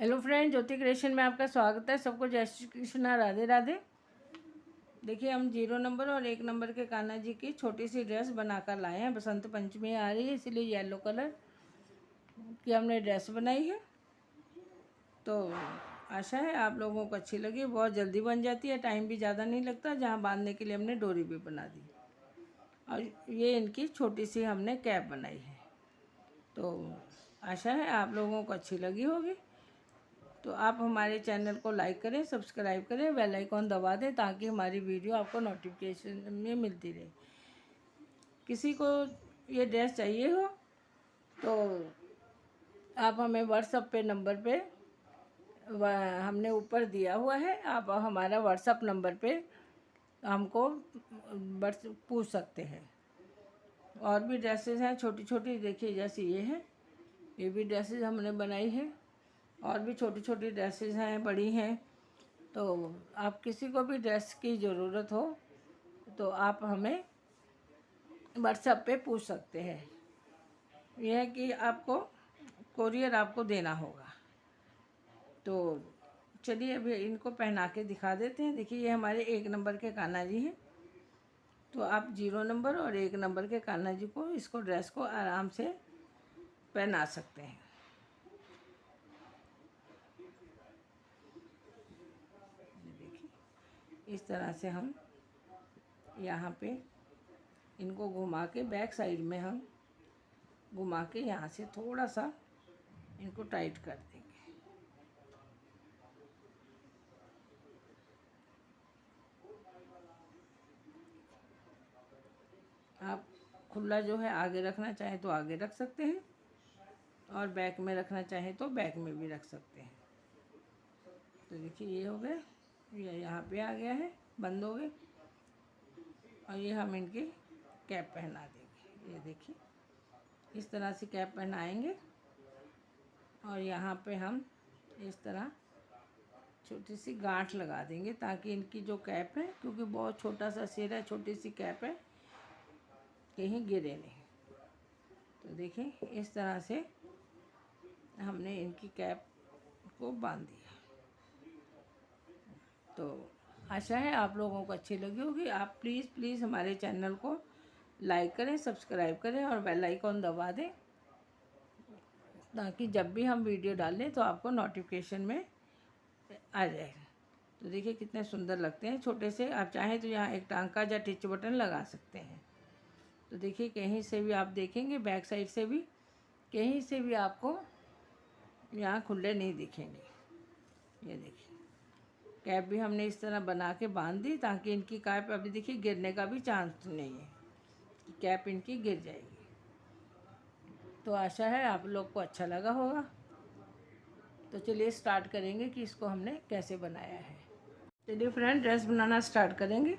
Hello friend, ज्योति creation में आपका स्वागत है। सबको जय श्री कृष्ण, राधे राधे। देखिए, हम 0 नंबर और 1 नंबर के कान्हा जी की छोटी सी ड्रेस बनाकर लाए हैं। बसंत पंचमी आ रही है, इसलिए येलो कलर की हमने ड्रेस बनाई है। तो आशा है आप लोगों को अच्छी लगी। बहुत जल्दी बन जाती है, टाइम भी ज़्यादा नहीं लगता। जहाँ बांधने के लिए हमने डोरी भी बना दी और ये इनकी छोटी सी हमने कैप बनाई है। तो आशा है आप लोगों को अच्छी लगी होगी। तो आप हमारे चैनल को लाइक करें, सब्सक्राइब करें, बेल आइकॉन दबा दें ताकि हमारी वीडियो आपको नोटिफिकेशन में मिलती रहे। किसी को ये ड्रेस चाहिए हो तो आप हमें व्हाट्सएप पे नंबर पे हमने ऊपर दिया हुआ है, आप हमारा व्हाट्सएप नंबर पे हमको पूछ सकते हैं। और भी ड्रेसेस हैं छोटी छोटी, देखिए जैसे ये है, ये भी ड्रेसेस हमने बनाई है। और भी छोटी छोटी ड्रेसेस हैं, बड़ी हैं। तो आप किसी को भी ड्रेस की ज़रूरत हो तो आप हमें व्हाट्सएप पे पूछ सकते हैं। यह है कि आपको कोरियर आपको देना होगा। तो चलिए अभी इनको पहना के दिखा देते हैं। देखिए, ये हमारे 1 नंबर के कान्हा जी हैं। तो आप 0 नंबर और 1 नंबर के कान्हा जी को, इसको ड्रेस को आराम से पहना सकते हैं। देखिए, इस तरह से हम यहाँ पे इनको घुमा के बैक साइड में हम घुमा के यहाँ से थोड़ा सा इनको टाइट कर देंगे। आप खुला जो है आगे रखना चाहें तो आगे रख सकते हैं और बैक में रखना चाहें तो बैक में भी रख सकते हैं। तो देखिए, ये हो गए, ये यहाँ पे आ गया है, बंद हो गए। और ये हम इनकी कैप पहना देंगे। ये देखिए, इस तरह से कैप पहनाएंगे और यहाँ पे हम इस तरह छोटी सी गांठ लगा देंगे ताकि इनकी जो कैप है, क्योंकि बहुत छोटा सा सिर है, छोटी सी कैप है, कहीं गिरे नहीं। तो देखिए, इस तरह से हमने इनकी कैप को बांध दिया। तो आशा है आप लोगों को अच्छी लगी होगी। आप प्लीज़ हमारे चैनल को लाइक करें, सब्सक्राइब करें और बेल आइकॉन दबा दें ताकि जब भी हम वीडियो डालें तो आपको नोटिफिकेशन में आ जाए। तो देखिए कितने सुंदर लगते हैं छोटे से। आप चाहें तो यहाँ एक टांका या टिच बटन लगा सकते हैं। तो देखिए, कहीं से भी आप देखेंगे, बैक साइड से भी कहीं से भी आपको यहाँ खुले नहीं दिखेंगे। ये देखिए, कैप भी हमने इस तरह बना के बांध दी ताकि इनकी कैप, अभी देखिए गिरने का भी चांस नहीं है कि कैप इनकी गिर जाएगी। तो आशा है आप लोग को अच्छा लगा होगा। तो चलिए स्टार्ट करेंगे कि इसको हमने कैसे बनाया है। चलिए फ्रेंड, ड्रेस बनाना स्टार्ट करेंगे।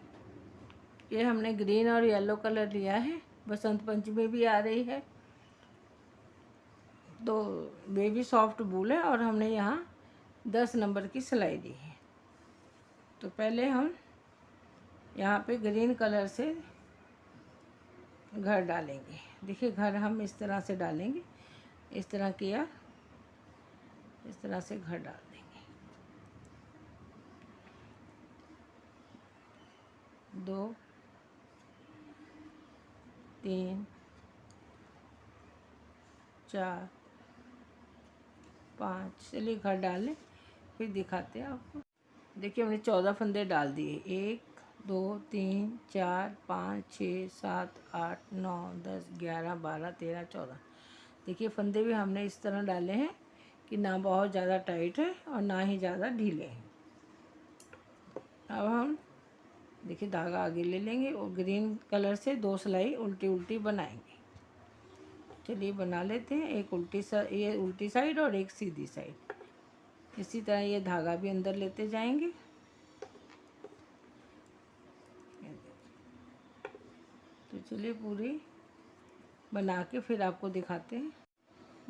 ये हमने ग्रीन और येलो कलर लिया है। बसंत पंचमी भी आ रही है तो बेबी सॉफ्ट वूल है और हमने यहाँ 10 नंबर की सिलाई दी है। तो पहले हम यहाँ पे ग्रीन कलर से घर डालेंगे। देखिए, घर हम इस तरह से डालेंगे, इस तरह किया, इस तरह से घर डाल देंगे। 2 3 4 5, चलिए घर डालें फिर दिखाते हैं आपको। देखिए, हमने 14 फंदे डाल दिए। 1 2 3 4 5 6 7 8 9 10 11 12 13 14। देखिए, फंदे भी हमने इस तरह डाले हैं कि ना बहुत ज़्यादा टाइट है और ना ही ज़्यादा ढीले हैं। अब हम देखिए धागा आगे ले लेंगे और ग्रीन कलर से 2 सिलाई उल्टी उल्टी बनाएंगे। चलिए बना लेते हैं। एक ये उल्टी साइड और एक सीधी साइड। इसी तरह ये धागा भी अंदर लेते जाएंगे। तो चलिए पूरी बना के फिर आपको दिखाते हैं।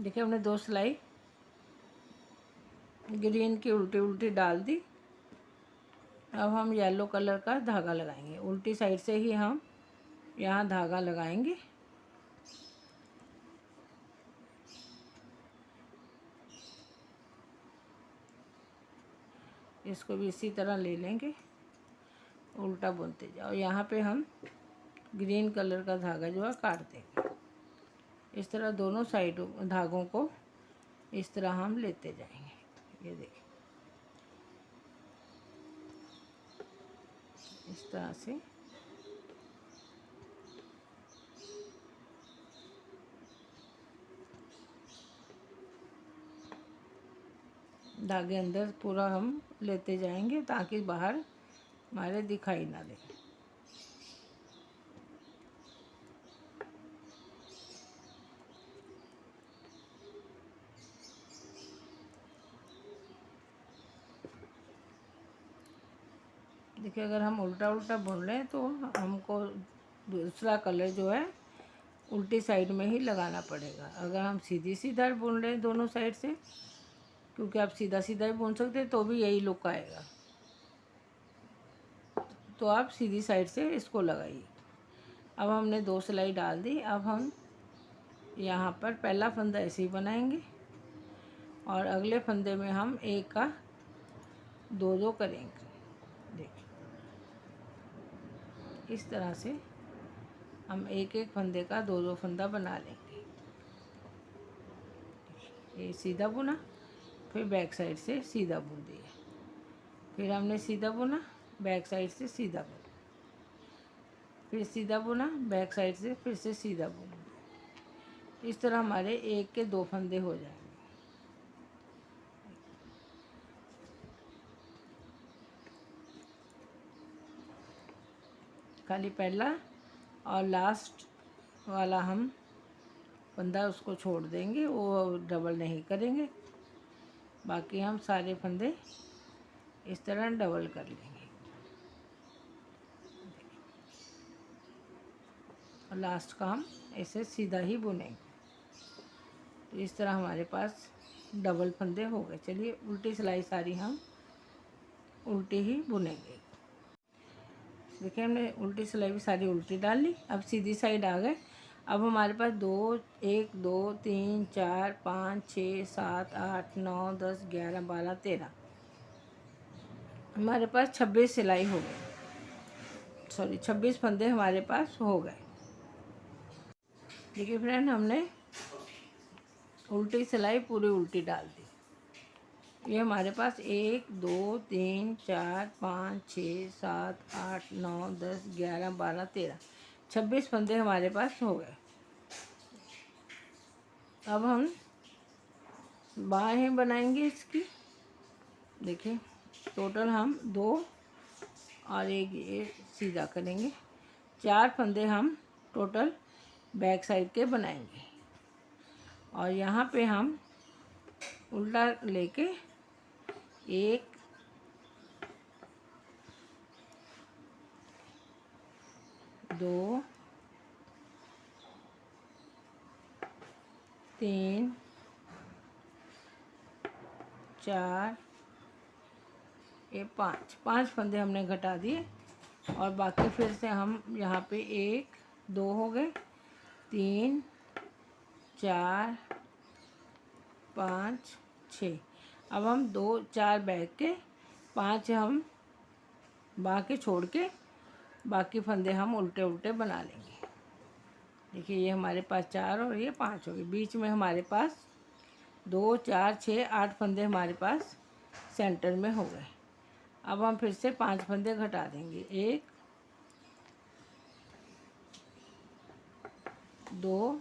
देखिए, हमने 2 सिलाई ग्रीन की उल्टी उल्टी डाल दी। अब हम येलो कलर का धागा लगाएंगे। उल्टी साइड से ही हम यहाँ धागा लगाएंगे। इसको भी इसी तरह ले लेंगे, उल्टा बुनते जाओ। यहाँ पे हम ग्रीन कलर का धागा जो है काट देंगे। इस तरह दोनों साइडों धागों को इस तरह हम लेते जाएंगे। ये देखिए इस तरह से धागे अंदर पूरा हम लेते जाएंगे ताकि बाहर हमारे दिखाई ना दे। देखिए अगर हम उल्टा उल्टा बुन लें तो हमको दूसरा कलर जो है उल्टी साइड में ही लगाना पड़ेगा। अगर हम सीधी सीधा बुन लें दोनों साइड से, क्योंकि आप सीधा सीधा ही बुन सकते हैं तो भी यही लुक आएगा, तो आप सीधी साइड से इसको लगाइए। अब हमने 2 सिलाई डाल दी। अब हम यहाँ पर पहला फंदा ऐसे ही बनाएंगे और अगले फंदे में हम एक का 2-2 करेंगे। देखिए इस तरह से हम एक एक फंदे का 2-2 फंदा बना लेंगे। ये सीधा बुना, फिर बैक साइड से सीधा बुन दिया, फिर हमने सीधा बुना, बैक साइड से सीधा बुना, फिर सीधा बुना, बैक साइड से फिर से सीधा बुना। इस तरह हमारे एक के 2 फंदे हो जाएंगे। खाली पहला और लास्ट वाला हम फंदा उसको छोड़ देंगे, वो डबल नहीं करेंगे। बाकी हम सारे फंदे इस तरह डबल कर लेंगे और लास्ट का हम ऐसे सीधा ही बुनेंगे। तो इस तरह हमारे पास डबल फंदे हो गए। चलिए उल्टी सिलाई सारी हम उल्टी ही बुनेंगे। देखिए हमने उल्टी सिलाई भी सारी उल्टी डाल ली। अब सीधी साइड आ गए। अब हमारे पास 1 2 3 4 5 6 7 8 9 10 11 12 13 हमारे पास 26 सिलाई हो गई, सॉरी 26 फंदे हमारे पास हो गए। देखिए फ्रेंड हमने उल्टी सिलाई पूरी उल्टी डाल दी। ये हमारे पास 1 2 3 4 5 6 7 8 9 10 11 12 13 26 फंदे हमारे पास हो गए। अब हम बाहें बनाएंगे इसकी। देखिए टोटल हम 2 और 1 ये सीधा करेंगे। 4 फंदे हम टोटल बैक साइड के बनाएंगे और यहाँ पे हम उल्टा लेके 1 2 3 4 ये 5 फंदे हमने घटा दिए और बाकी फिर से हम यहाँ पे 1 2 हो गए, 3 4 5 6। अब हम 2 4 बैक के 5 हम बाकी छोड़ के बाकी फंदे हम उल्टे उल्टे बना लेंगे। देखिए ये हमारे पास 4 और ये 5 हो गए। बीच में हमारे पास 2 4 6 8 फंदे हमारे पास सेंटर में हो गए। अब हम फिर से 5 फंदे घटा देंगे। 1 2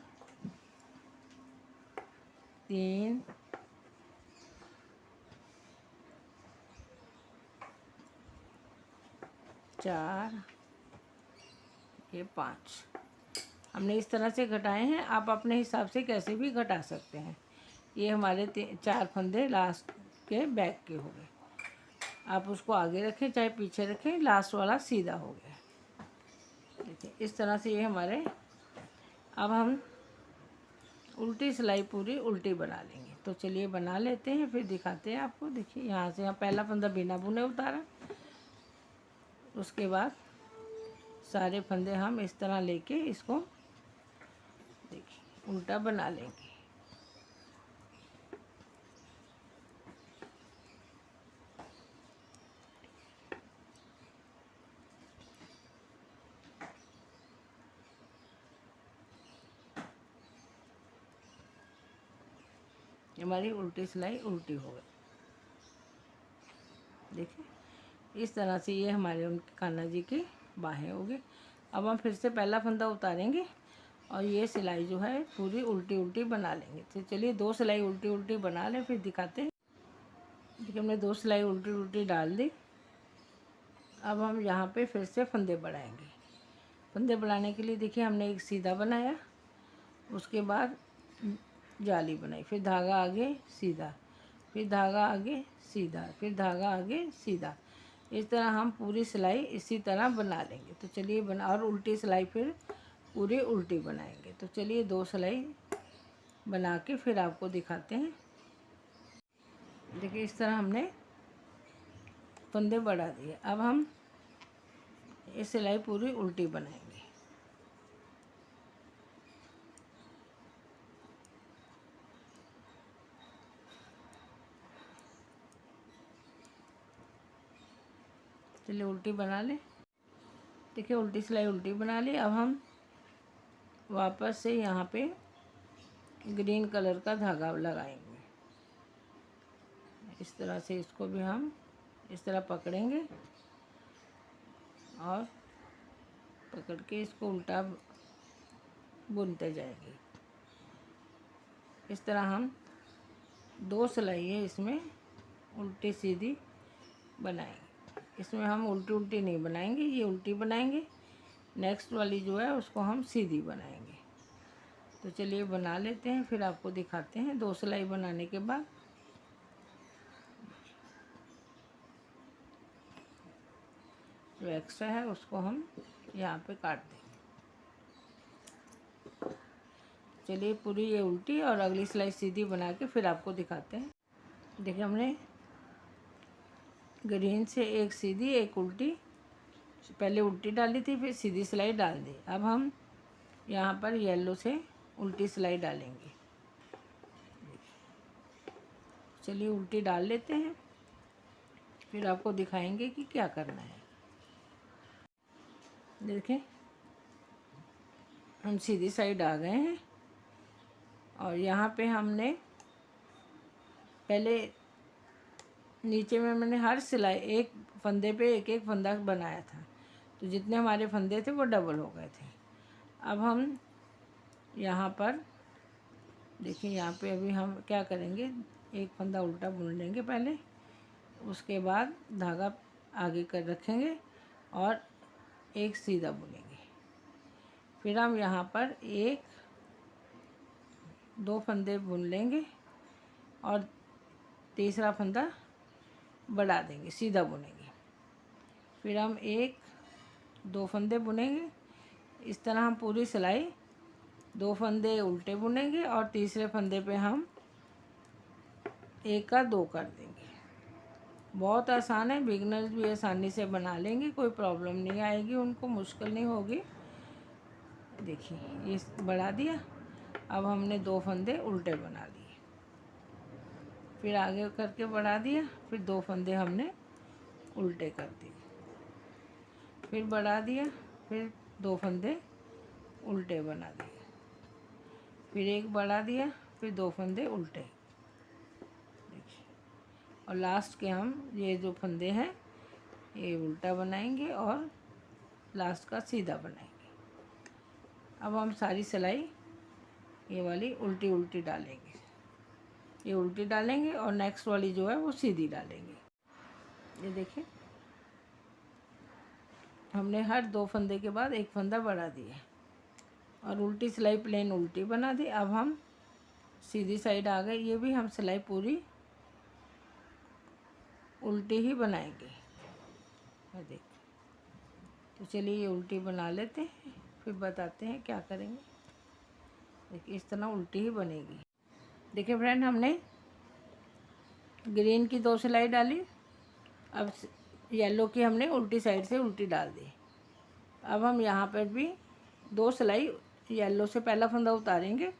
3 4 ये 5 हमने इस तरह से घटाए हैं। आप अपने हिसाब से कैसे भी घटा सकते हैं। ये हमारे 4 फंदे लास्ट के बैक के हो गए। आप उसको आगे रखें चाहे पीछे रखें, लास्ट वाला सीधा हो गया। देखिए इस तरह से ये हमारे। अब हम उल्टी सिलाई पूरी उल्टी बना लेंगे। तो चलिए बना लेते हैं फिर दिखाते हैं आपको। देखिए यहाँ से हम पहला फंदा बिना बुने उतारा, उसके बाद सारे फंदे हम इस तरह लेके इसको देखिए उल्टा बना लेंगे। हमारी उल्टी सिलाई उल्टी हो गई। देखिए इस तरह से ये हमारे उनके कान्हा जी की बाहें होगी। अब हम फिर से पहला फंदा उतारेंगे और ये सिलाई जो है पूरी उल्टी उल्टी बना लेंगे। तो चलिए 2 सिलाई उल्टी उल्टी बना लें, फिर दिखाते हैं। देखिए हमने 2 सिलाई उल्टी उल्टी डाल दी। अब हम यहाँ पे फिर से फंदे बढ़ाएंगे। फंदे बढ़ाने के लिए देखिए हमने एक सीधा बनाया, उसके बाद जाली बनाई, फिर धागा आगे सीधा, फिर धागा आगे सीधा, फिर धागा आगे सीधा। इस तरह हम पूरी सिलाई इसी तरह बना लेंगे। तो चलिए बना, और उल्टी सिलाई फिर पूरी उल्टी बनाएंगे। तो चलिए 2 सिलाई बना के फिर आपको दिखाते हैं। देखिए इस तरह हमने फंदे बढ़ा दिए। अब हम ये सिलाई पूरी उल्टी बनाएंगे। चलिए उल्टी बना लें। देखिए उल्टी सिलाई उल्टी बना ली। अब हम वापस से यहाँ पे ग्रीन कलर का धागा लगाएंगे। इस तरह से इसको भी हम इस तरह पकड़ेंगे और पकड़ के इसको उल्टा बुनते जाएंगे। इस तरह हम 2 सिलाई है इसमें उल्टी सीधी बनाएंगे। इसमें हम उल्टी उल्टी नहीं बनाएंगे, ये उल्टी बनाएंगे। नेक्स्ट वाली जो है उसको हम सीधी बनाएंगे। तो चलिए बना लेते हैं, फिर आपको दिखाते हैं। 2 सिलाई बनाने के बाद जो एक्स्ट्रा है उसको हम यहाँ पे काट देंगे। चलिए पूरी ये उल्टी और अगली सिलाई सीधी बना के फिर आपको दिखाते हैं। देखिए हमने ग्रीन से एक सीधी एक उल्टी, पहले उल्टी डाली थी फिर सीधी सिलाई डाल दी। अब हम यहाँ पर येलो से उल्टी सिलाई डालेंगे। चलिए उल्टी डाल लेते हैं, फिर आपको दिखाएंगे कि क्या करना है। देखें हम सीधी साइड आ गए हैं और यहाँ पे हमने पहले नीचे में मैंने हर सिलाई एक फंदे पे एक एक फंदा बनाया था, तो जितने हमारे फंदे थे वो डबल हो गए थे। अब हम यहाँ पर देखिए, यहाँ पे अभी हम क्या करेंगे, एक फंदा उल्टा बुन लेंगे पहले, उसके बाद धागा आगे कर रखेंगे और एक सीधा बुनेंगे। फिर हम यहाँ पर 1-2 फंदे बुन लेंगे और तीसरा फंदा बढ़ा देंगे, सीधा बुनेंगे। फिर हम 1-2 फंदे बुनेंगे। इस तरह हम पूरी सिलाई 2 फंदे उल्टे बुनेंगे और तीसरे फंदे पे हम 1 का 2 कर देंगे। बहुत आसान है, बिगनर्स भी आसानी से बना लेंगे, कोई प्रॉब्लम नहीं आएगी उनको, मुश्किल नहीं होगी। देखिए ये बढ़ा दिया। अब हमने 2 फंदे उल्टे बना लिए, फिर आगे करके बढ़ा दिया, फिर 2 फंदे हमने उल्टे कर दिए, फिर बढ़ा दिया, फिर 2 फंदे उल्टे बना दिए, फिर एक बढ़ा दिया, फिर 2 फंदे उल्टे। देखिए और लास्ट के हम ये जो फंदे हैं ये उल्टा बनाएंगे और लास्ट का सीधा बनाएंगे। अब हम सारी सिलाई ये वाली उल्टी उल्टी डालेंगे, ये उल्टी डालेंगे और नेक्स्ट वाली जो है वो सीधी डालेंगे। ये देखिए हमने हर 2 फंदे के बाद एक फंदा बढ़ा दिया और उल्टी सिलाई प्लेन उल्टी बना दी। अब हम सीधी साइड आ गए, ये भी हम सिलाई पूरी उल्टी ही बनाएंगे। देख, तो चलिए ये उल्टी बना लेते हैं, फिर बताते हैं क्या करेंगे। देखिए इस तरह उल्टी ही बनेगी। देखिए फ्रेंड, हमने ग्रीन की 2 सिलाई डाली, अब येलो की हमने उल्टी साइड से उल्टी डाल दी। अब हम यहाँ पर भी 2 सिलाई येलो से पहला फंदा उतारेंगे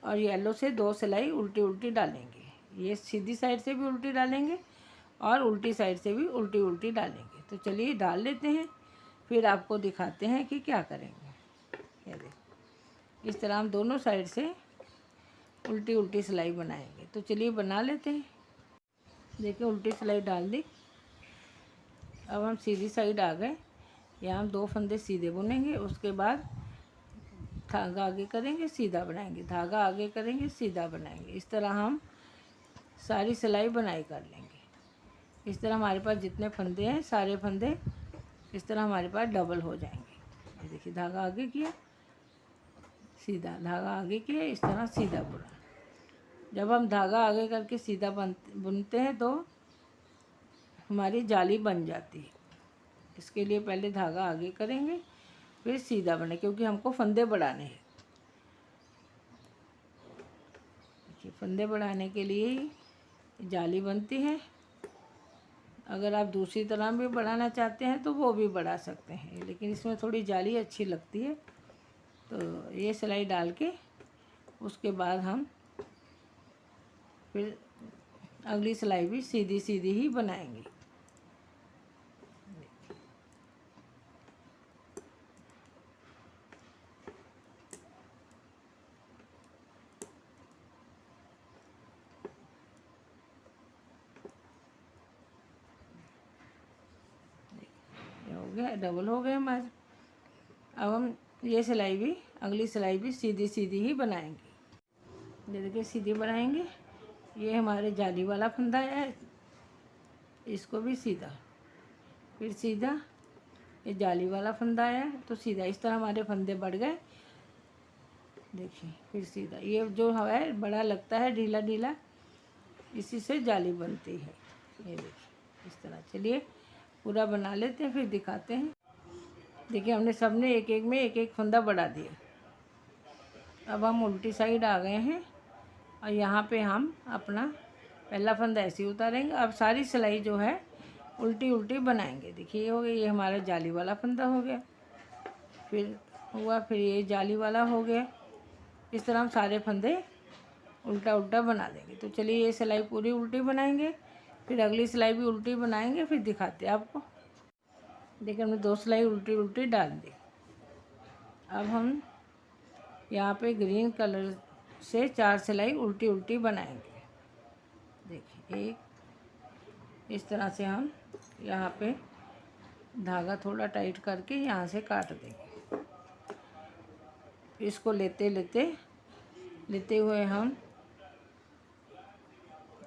और येलो से 2 सिलाई उल्टी उल्टी डालेंगे। ये सीधी साइड से भी उल्टी डालेंगे और उल्टी साइड से भी उल्टी उल्टी डालेंगे। तो चलिए डाल लेते हैं, फिर आपको दिखाते हैं कि क्या करेंगे। ये देखिए इस तरह हम दोनों साइड से उल्टी उल्टी सिलाई बनाएंगे। तो चलिए बना लेते हैं। देखिए उल्टी सिलाई डाल दी। अब हम सीधी साइड आ गए। यहाँ हम 2 फंदे सीधे बुनेंगे, उसके बाद धागा आगे करेंगे, सीधा बनाएंगे, धागा आगे करेंगे, सीधा बनाएंगे। इस तरह हम सारी सिलाई बनाई कर लेंगे। इस तरह हमारे पास जितने फंदे हैं सारे फंदे इस तरह हमारे पास डबल हो जाएंगे। ये देखिए धागा आगे किया, सीधा, धागा आगे किया, इस तरह सीधा बुना। जब हम धागा आगे करके सीधा बुनते हैं तो हमारी जाली बन जाती है। इसके लिए पहले धागा आगे करेंगे फिर सीधा बने, क्योंकि हमको फंदे बढ़ाने हैं। देखिए फंदे बढ़ाने के लिए ही जाली बनती है। अगर आप दूसरी तरह भी बढ़ाना चाहते हैं तो वो भी बढ़ा सकते हैं, लेकिन इसमें थोड़ी जाली अच्छी लगती है। तो ये सिलाई डाल के उसके बाद हम फिर अगली सिलाई भी सीधी सीधी ही बनाएंगे। हो गया, डबल हो गए हमारे। अब हम ये सिलाई भी, अगली सिलाई भी सीधी सीधी ही बनाएंगे। ये देखिए सीधी बनाएंगे। ये हमारे जाली वाला फंदा है, इसको भी सीधा, फिर सीधा। ये जाली वाला फंदा है तो सीधा। इस तरह हमारे फंदे बढ़ गए। देखिए फिर सीधा। ये जो है बड़ा लगता है ढीला ढीला, इसी से जाली बनती है। ये देखिए इस तरह। चलिए पूरा बना लेते हैं फिर दिखाते हैं। देखिए हमने सबने एक एक में एक एक फंदा बढ़ा दिया। अब हम उल्टी साइड आ गए हैं और यहाँ पे हम अपना पहला फंदा ऐसे ही उतारेंगे। अब सारी सिलाई जो है उल्टी उल्टी बनाएंगे। देखिए ये हो गया, ये हमारा जाली वाला फंदा हो गया, फिर हुआ, फिर ये जाली वाला हो गया। इस तरह हम सारे फंदे उल्टा उल्टा बना देंगे। तो चलिए ये सिलाई पूरी उल्टी बनाएंगे, फिर अगली सिलाई भी उल्टी बनाएंगे, फिर दिखाते हैं आपको। देखिए हमने 2 सिलाई उल्टी उल्टी डाल दी। अब हम यहाँ पे ग्रीन कलर से 4 सिलाई उल्टी उल्टी बनाएंगे। देखिए एक इस तरह से हम यहाँ पे धागा थोड़ा टाइट करके यहाँ से काट देंगे। इसको लेते लेते हुए हम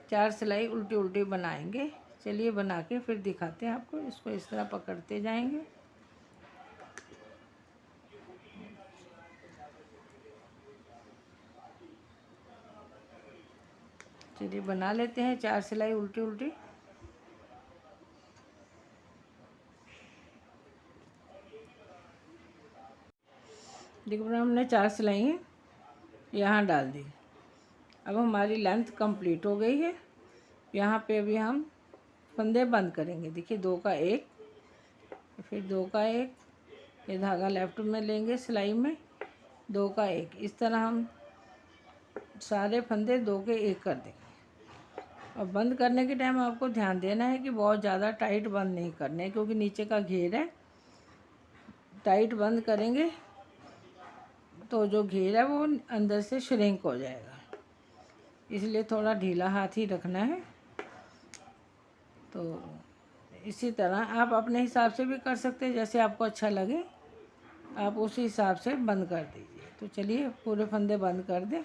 4 सिलाई उल्टी उल्टी बनाएंगे। चलिए बना के फिर दिखाते हैं आपको। इसको इस तरह पकड़ते जाएंगे। चलिए बना लेते हैं 4 सिलाई उल्टी उल्टी। देखो हमने 4 सिलाई यहाँ डाल दी। अब हमारी लेंथ कंप्लीट हो गई है। यहाँ पे अभी हम फंदे बंद करेंगे। देखिए 2 का 1, फिर 2 का 1, ये धागा लेफ्ट में लेंगे सिलाई में, 2 का 1। इस तरह हम सारे फंदे 2 के 1 कर देंगे। और बंद करने के टाइम आपको ध्यान देना है कि बहुत ज़्यादा टाइट बंद नहीं करने हैं, क्योंकि नीचे का घेर है। टाइट बंद करेंगे तो जो घेर है वो अंदर से श्रिंक हो जाएगा, इसलिए थोड़ा ढीला हाथ ही रखना है। तो इसी तरह आप अपने हिसाब से भी कर सकते हैं, जैसे आपको अच्छा लगे आप उसी हिसाब से बंद कर दीजिए। तो चलिए पूरे फंदे बंद कर दें।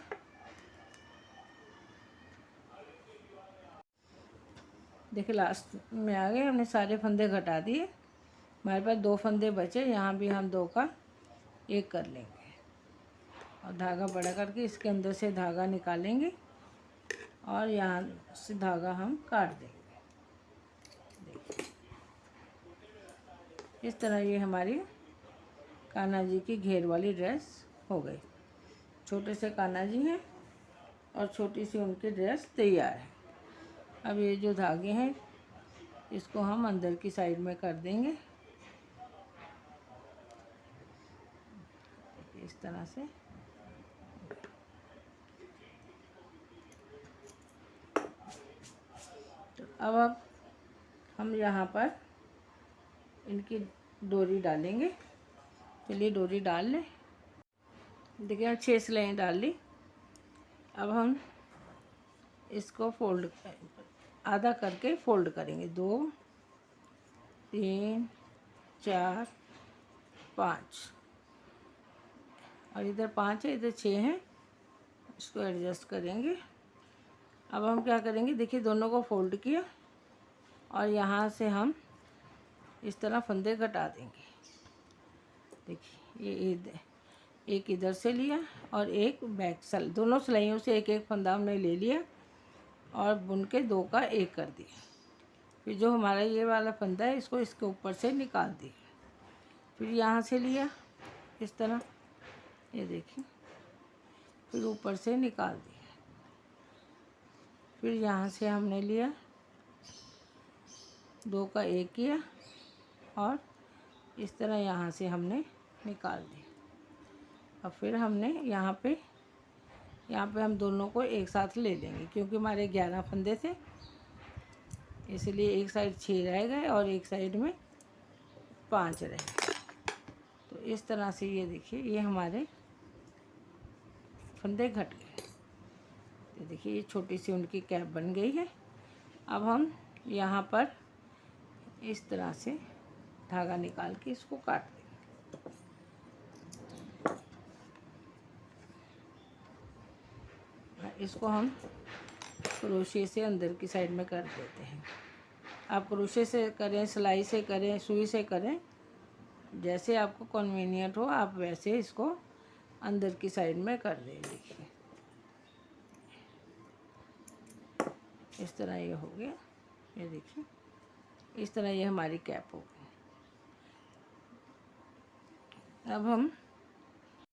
देखिए लास्ट में आ गए, हमने सारे फंदे घटा दिए। हमारे पास 2 फंदे बचे, यहाँ भी हम 2 का 1 कर लेंगे और धागा बड़ा करके इसके अंदर से धागा निकालेंगे और यहाँ से धागा हम काट देंगे। देखिए इस तरह ये हमारी कान्हा जी की घेर वाली ड्रेस हो गई। छोटे से कान्हा जी हैं और छोटी सी उनकी ड्रेस तैयार है। अब ये जो धागे हैं इसको हम अंदर की साइड में कर देंगे इस तरह से। तो अब हम यहाँ पर इनकी डोरी डालेंगे। चलिए डोरी डाल लें। देखिए 6 सिलाई डाल ली। अब हम इसको फोल्ड आधा करके फोल्ड करेंगे। 2 3 4 5 और इधर 5 है, इधर 6 है। इसको एडजस्ट करेंगे। अब हम क्या करेंगे, देखिए दोनों को फोल्ड किया और यहाँ से हम इस तरह फंदे घटा देंगे। देखिए ये एक इधर से लिया और एक बैक दोनों सिलाइयों से एक एक फंदा हमने ले लिया और बुन के 2 का 1 कर दिया। फिर जो हमारा ये वाला फंदा है इसको इसके ऊपर से निकाल दिया। फिर यहाँ से लिया इस तरह, ये देखिए, फिर ऊपर से निकाल दिया। फिर यहाँ से हमने लिया 2 का 1 किया और इस तरह यहाँ से हमने निकाल दिया। और फिर हमने यहाँ पे हम दोनों को एक साथ ले लेंगे, क्योंकि हमारे 11 फंदे थे, इसलिए एक साइड 6 रह गए और एक साइड में 5 रहे। तो इस तरह से ये देखिए ये हमारे फंदे घट गए। तो देखिए ये छोटी सी उनकी कैप बन गई है। अब हम यहाँ पर इस तरह से धागा निकाल के इसको काट देंगे। इसको हम क्रोशे से अंदर की साइड में कर देते हैं। आप क्रोशे से करें, सिलाई से करें, सुई से करें, जैसे आपको कन्वीनियंट हो आप वैसे इसको अंदर की साइड में कर दें। देखिए इस तरह ये हो गया। ये देखिए इस तरह ये हमारी कैप हो गई। अब हम